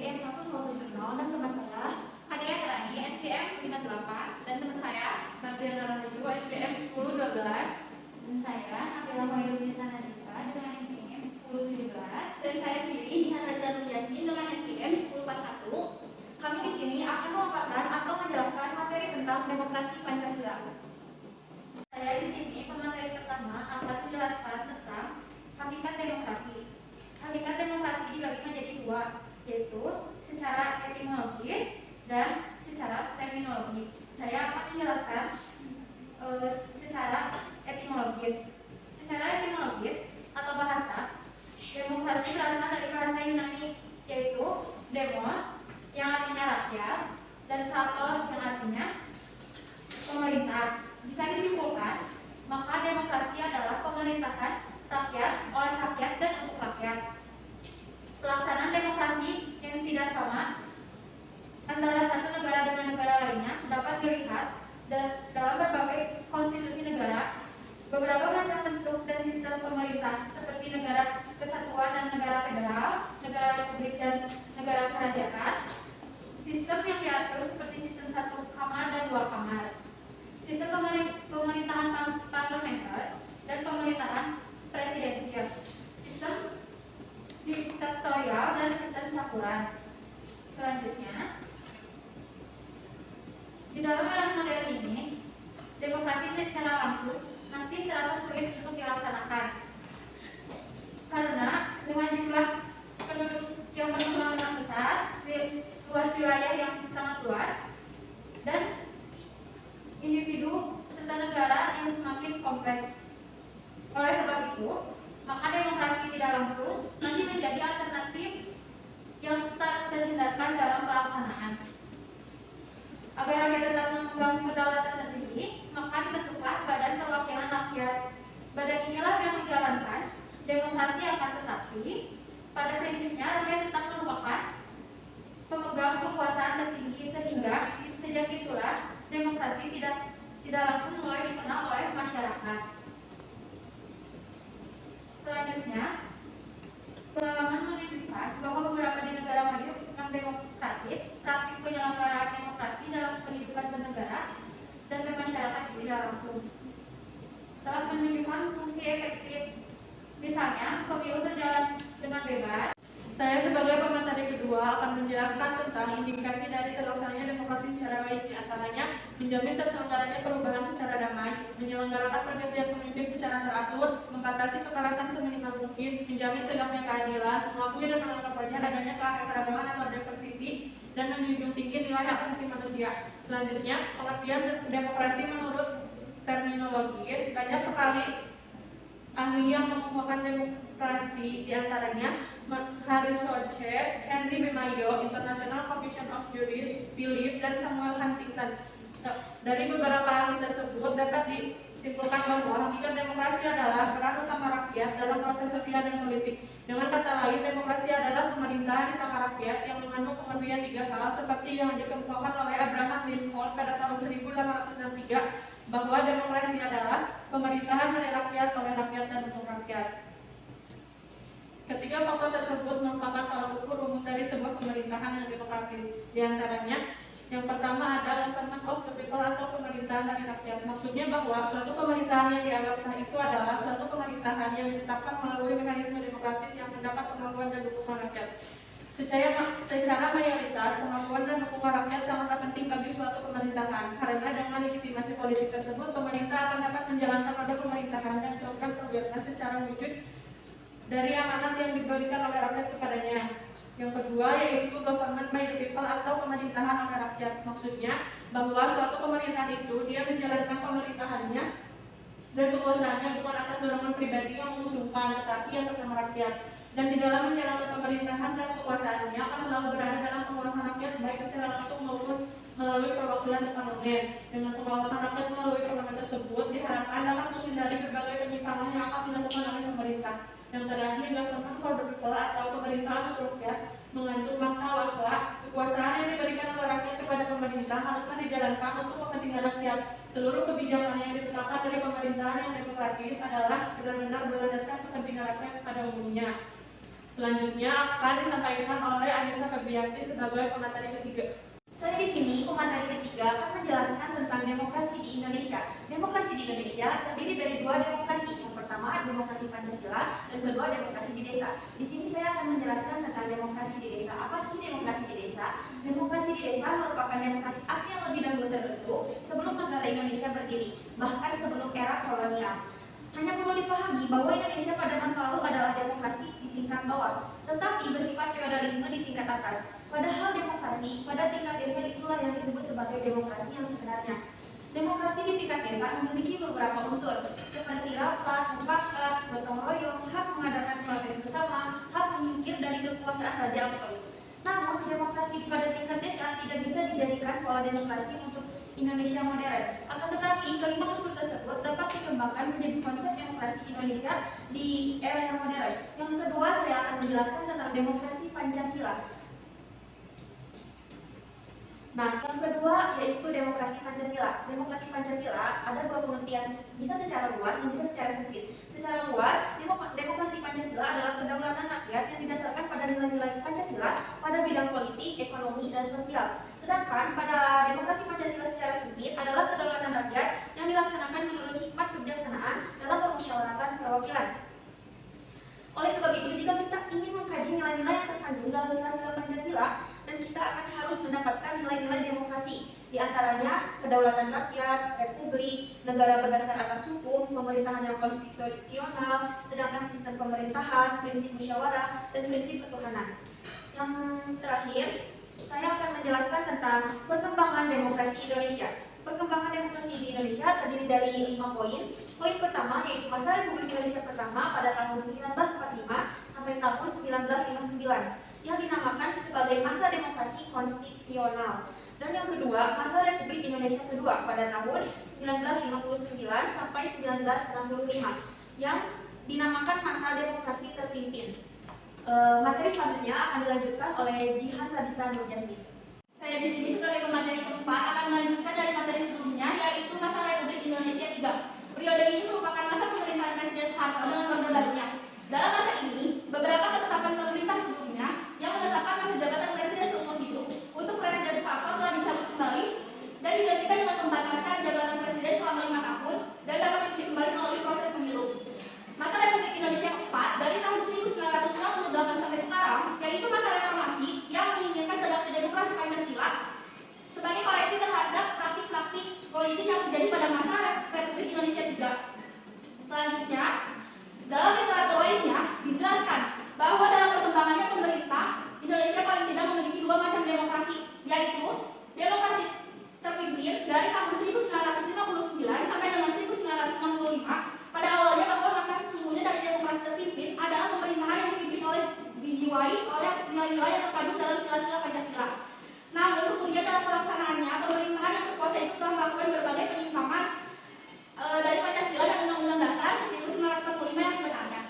NPM 1070 dan teman saya Adia Helani, NPM 58, dan teman saya Mardiana Rahayu, NPM 1012. Dan saya Nabila Hoyrunisa Najibah dengan NPM 1017. dan saya sendiri Diana Darul Yasmin dengan NPM 1041. Kami di sini akan memaparkan atau menjelaskan materi tentang demokrasi Pancasila. Saya di sini pemateri pertama akan menjelaskan tentang hakikat demokrasi. Hakikat demokrasi dibagi menjadi dua, yaitu secara etimologis dan secara terminologi. Saya akan menjelaskan secara etimologis. Secara etimologis atau bahasa, demokrasi berasal dari bahasa Yunani, yaitu demos yang artinya rakyat dan kratos yang artinya pemerintah. Jika disimpulkan, maka demokrasi adalah pemerintahan rakyat oleh rakyat dan untuk rakyat. Pelaksanaan demokrasi yang tidak sama antara satu negara dengan negara lainnya dapat dilihat dalam berbagai konstitusi negara. Beberapa macam bentuk dan sistem pemerintah seperti negara kesatuan dan negara federal, negara republik dan negara kerajaan. Sistem yang diatur seperti sistem satu kamar dan dua kamar. Sistem pemerintahan parlementer dan pemerintahan presidensial. Sistem diktatorial dan sistem campuran. Selanjutnya, di dalam era modern ini, demokrasi secara langsung masih terasa sulit untuk dilaksanakan karena dengan jumlah penduduk yang berkembang dengan pesat, luas wilayah yang sangat luas, dan individu serta negara yang semakin kompleks. Oleh sebab itu, maka demokrasi tidak langsung masih menjadi alternatif yang tak terhindarkan dalam pelaksanaan. Agar rakyat tetap memegang kedaulatan sendiri, maka dibentuklah Badan Perwakilan Rakyat. Badan inilah yang menjalankan demokrasi, akan tetapi pada prinsipnya rakyat tetap merupakan pemegang kekuasaan tertinggi, sehingga sejak itulah demokrasi tidak langsung mulai dikenal oleh masyarakat. Selanjutnya, pengalaman menunjukkan bahwa beberapa di negara maju yang demokratis, praktik penyelenggaraan demokrasi dalam kehidupan bernegara dan bermasyarakat tidak langsung telah menunjukkan fungsi efektif. Misalnya, pemilu berjalan dengan bebas. Saya sebagai pemateri kedua akan menjelaskan tentang indikasi dari terlaksananya demokrasi secara baik, di antaranya menjamin terselenggaranya perubahan secara damai, menyelenggarakan pergantian pemimpin secara teratur, membatasi kekerasan seminimal mungkin, menjamin tegaknya keadilan, mengakui dan menganggap wajar adanya keanekaragaman atau diversity, dan menjunjung tinggi nilai hak asasi manusia. Selanjutnya, pengertian demokrasi menurut terminologis. Banyak sekali ahli yang mengukuhkan demokrasi, diantaranya Harry Schorcher, Henry B. Mayo, International Commission of Jurists, Phillips, dan Samuel Huntington. Dari beberapa ahli tersebut dapat disimpulkan bahwa hakikat demokrasi adalah peran utama rakyat dalam proses sosial dan politik. Dengan kata lain, demokrasi adalah pemerintahan di tengah rakyat yang mengandung pengertian tiga hal seperti yang dikemukakan oleh Abraham Lincoln pada tahun 1863, bahwa demokrasi adalah pemerintahan dari rakyat, oleh rakyat, dan untuk rakyat. Ketiga faktor tersebut merupakan tolak ukur umum dari sebuah pemerintahan yang demokratis. Di antaranya, yang pertama ada government of the people atau pemerintahan dari rakyat. Maksudnya bahwa suatu pemerintahan yang dianggap sah itu adalah suatu pemerintahan yang ditetapkan melalui mekanisme demokratis yang mendapat pengakuan dan dukungan rakyat. Secara mayoritas, pengakuan dan dukungan rakyat sangatlah penting bagi suatu pemerintahan, karena dengan legitimasi politik tersebut, pemerintah akan dapat menjalankan roda pemerintahan dan program progresnya secara wujud dari amanat yang diberikan oleh rakyat kepadanya. Yang kedua yaitu government by the people atau pemerintahan oleh rakyat. Maksudnya bahwa suatu pemerintahan itu dia menjalankan pemerintahannya dan kekuasaannya bukan atas dorongan pribadi yang mengusungkan, tetapi atas nama rakyat. Dan di dalam menjalankan pemerintahan dan kekuasaannya akan selalu berada dalam penguasaan rakyat, baik secara langsung maupun melalui perwakilan parlemen. Dengan pengawasan rakyat melalui parlemen tersebut diharapkan dapat menghindari berbagai penyimpangan yang akan dilakukan oleh pemerintah. Yang terakhir, government for the people atau pemerintahan untuk rakyat mengandung makna bahwa kekuasaan yang diberikan oleh rakyat kepada pemerintah haruslah dijalankan untuk kepentingan rakyat. Seluruh kebijakan yang ditetapkan dari pemerintahan yang demokratis adalah benar-benar berlandaskan kepentingan rakyat pada umumnya. Selanjutnya akan disampaikan oleh Anissa Febrianti sebagai pemateri ketiga. Saya di sini pemateri ketiga akan menjelaskan tentang demokrasi di Indonesia. Demokrasi di Indonesia terdiri dari dua demokrasi. Yang pertama demokrasi Pancasila dan kedua demokrasi di desa. Di sini saya akan menjelaskan tentang demokrasi di desa. Apa sih demokrasi di desa? Demokrasi di desa merupakan demokrasi asli yang lebih dahulu terbentuk sebelum negara Indonesia berdiri, bahkan sebelum era kolonial. Hanya perlu dipahami bahwa Indonesia pada masa lalu adalah demokrasi di tingkat bawah, tetapi bersifat feodalisme di tingkat atas. Padahal demokrasi pada tingkat desa itulah yang disebut sebagai demokrasi yang sebenarnya. Demokrasi di tingkat desa memiliki beberapa unsur, seperti rapat, mufakat, gotong royong, hak mengadakan protes bersama, hak menyingkir dari kekuasaan raja absolut. Namun, demokrasi pada tingkat desa tidak bisa dijadikan pola demokrasi untuk Indonesia modern. Akan tetapi, kelima unsur tersebut dapat dikembangkan menjadi konsep demokrasi Indonesia di era yang modern. Yang kedua, saya akan menjelaskan tentang demokrasi Pancasila. Nah, yang kedua yaitu demokrasi Pancasila. Demokrasi Pancasila ada dua pengertian, bisa secara luas dan bisa secara sempit. Secara luas, demokrasi Pancasila adalah kedaulatan rakyat yang didasarkan pada nilai-nilai Pancasila pada bidang politik, ekonomi, dan sosial. Sedangkan pada demokrasi Pancasila secara sempit adalah kedaulatan rakyat yang dilaksanakan menurut hikmat kebijaksanaan dalam permusyawaratan perwakilan. Oleh sebab itu, jika kita ingin mengkaji nilai-nilai yang terkandung dalam sila-sila Pancasila, dan kita akan harus mendapatkan nilai-nilai demokrasi, di antaranya kedaulatan rakyat, republik, negara berdasar atas hukum, pemerintahan yang konstitusional, sedangkan sistem pemerintahan, prinsip musyawarah, dan prinsip ketuhanan. Yang terakhir, saya akan menjelaskan tentang perkembangan demokrasi Indonesia. Perkembangan demokrasi di Indonesia terdiri dari 5 poin. Poin pertama yaitu masa Republik Indonesia pertama pada tahun 1945 sampai tahun 1959 yang dinamakan sebagai masa demokrasi konstitusional. Dan yang kedua, masa Republik Indonesia kedua pada tahun 1959 sampai 1965 yang dinamakan masa demokrasi terpimpin. Materi selanjutnya akan dilanjutkan oleh Jihan Radita Nur Jasmine. Saya di sini sebagai pemateri keempat akan melanjutkan dari materi sebelumnya, yaitu masa Republik Indonesia 3. Periode ini merupakan masa pemerintahan Presiden Soeharto dengan orde barunya. Dalam masa ini, beberapa ketetapan pemerintah sebelumnya yang menetapkan masa jabatan Presiden seumur hidup untuk Presiden Soeharto telah dicabut kembali dan digantikan dengan pembatasan jabatan Presiden selama 5 tahun dan dapat dipilih kembali melalui proses pemilu. Masa Republik Indonesia keempat dari tahun 1968 sampai sekarang, yaitu masa reformasi yang menginginkan tegaknya demokrasi Pancasila sebagai koreksi terhadap praktik-praktik politik yang terjadi pada masa Republik Indonesia 3. Selanjutnya, dalam literatur lainnya dijelaskan bahwa dalam perkembangannya pemerintah Indonesia paling tidak memiliki dua macam demokrasi, yaitu demokrasi terpimpin dari tahun 1959 sampai dengan 1965. Pada awalnya bahwa makna sesungguhnya dari demokrasi terpimpin adalah pemerintahan yang dipimpin dijiwai oleh nilai-nilai yang terkandung dalam sila-sila Pancasila. Namun kemudian dalam pelaksanaannya pemerintahan yang berkuasa itu telah melakukan berbagai penyimpangan dari Pancasila dan Undang-Undang Dasar 1945 yang sebenarnya.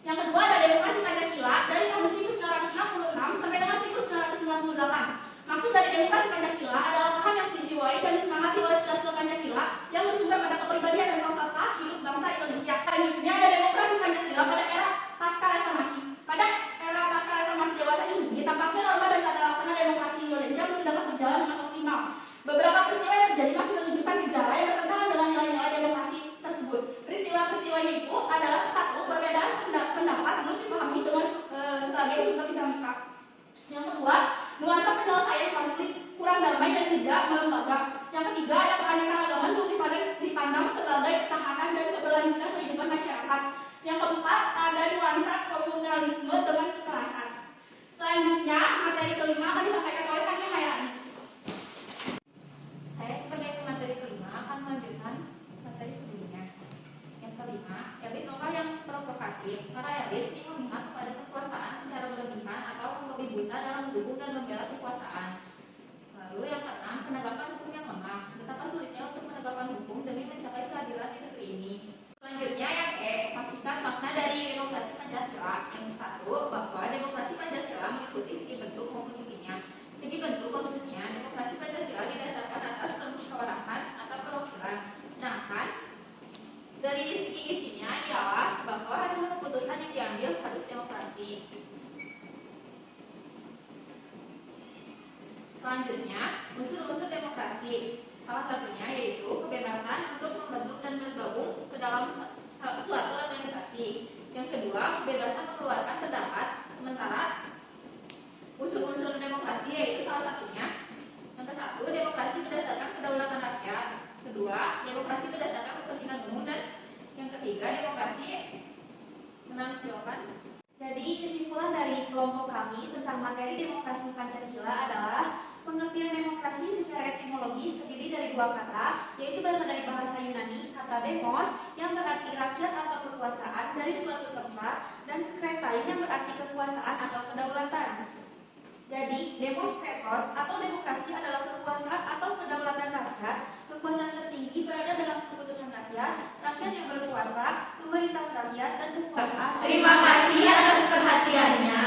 Yang kedua ada demokrasi Pancasila dari tahun 1966 sampai dengan 1998. Maksud dari demokrasi Pancasila adalah paham yang dijiwai dan disemangati oleh sila-sila Pancasila yang bersumber pada kepribadian dan falsafah hidup bangsa Indonesia. Selanjutnya ada demokrasi Pancasila pada era pasca reformasi. Pada era pasca reformasi dewasa ini, tampaknya norma dan tata laksana demokrasi Indonesia belum dapat berjalan dengan optimal. Beberapa peristiwa yang terjadi masih menunjukkan gejala yang bertentangan dengan nilai-nilai demokrasi tersebut. Peristiwa-peristiwanya itu adalah: 1. Perbedaan pendapat belum dipahami dengan sebagai sumber dinamika. Yang kedua, nuansa penyelesaian konflik kurang damai dan tidak melembaga. Yang ketiga, ada keanekaragaman belum dipandang sebagai ketahanan dan keberlanjutan kehidupan masyarakat. Yang keempat, ada nuansa komunalisme dengan kekerasan. Selanjutnya, materi kelima akan disampaikan oleh Kania Hairani. Saya sebagai pemateri kelima akan melanjutkan materi sebelumnya. Yang kelima, elit lokal yang provokatif. Para elit sering memihak kepada kekuasaan secara berlebihan atau membabi buta dalam mendukung dan membela kekuasaan. Lalu yang keenam, penegakan hukum yang lemah. Betapa sulitnya untuk menegakkan hukum demi mencapai keadilan di negeri ini. Selanjutnya yang hakikat makna dari demokrasi Pancasila. Yang satu, bahwa demokrasi Pancasila mengikuti segi bentuk maupun isinya. Segi bentuk maksudnya demokrasi Pancasila didasarkan atas permusyawarahan atau perwakilan. Sedangkan dari segi isinya ialah bahwa hasil keputusan yang diambil harus demokrasi. Selanjutnya, unsur-unsur demokrasi. Salah satunya yaitu kebebasan untuk membentuk dan bergabung ke dalam suatu organisasi. Yang kedua, kebebasan mengeluarkan pendapat. Sementara unsur-unsur demokrasi yaitu salah satunya yang ke-1, demokrasi berdasarkan kedaulatan rakyat. Kedua, demokrasi berdasarkan kepentingan umum. Dan yang ketiga, demokrasi menonjolkan. Jadi kesimpulan dari kelompok kami tentang materi demokrasi Pancasila adalah pengertian demokrasi secara etimologis terdiri dari dua kata, yaitu berasal dari bahasa Yunani, kata demos yang berarti rakyat atau kekuasaan dari suatu tempat, dan kretain yang berarti kekuasaan atau kedaulatan. Jadi, demos kratos atau demokrasi adalah kekuasaan atau kedaulatan rakyat. Kekuasaan tertinggi berada dalam keputusan rakyat, rakyat yang berkuasa, pemerintahan rakyat, dan kekuasaan. Terima kasih atas perhatiannya.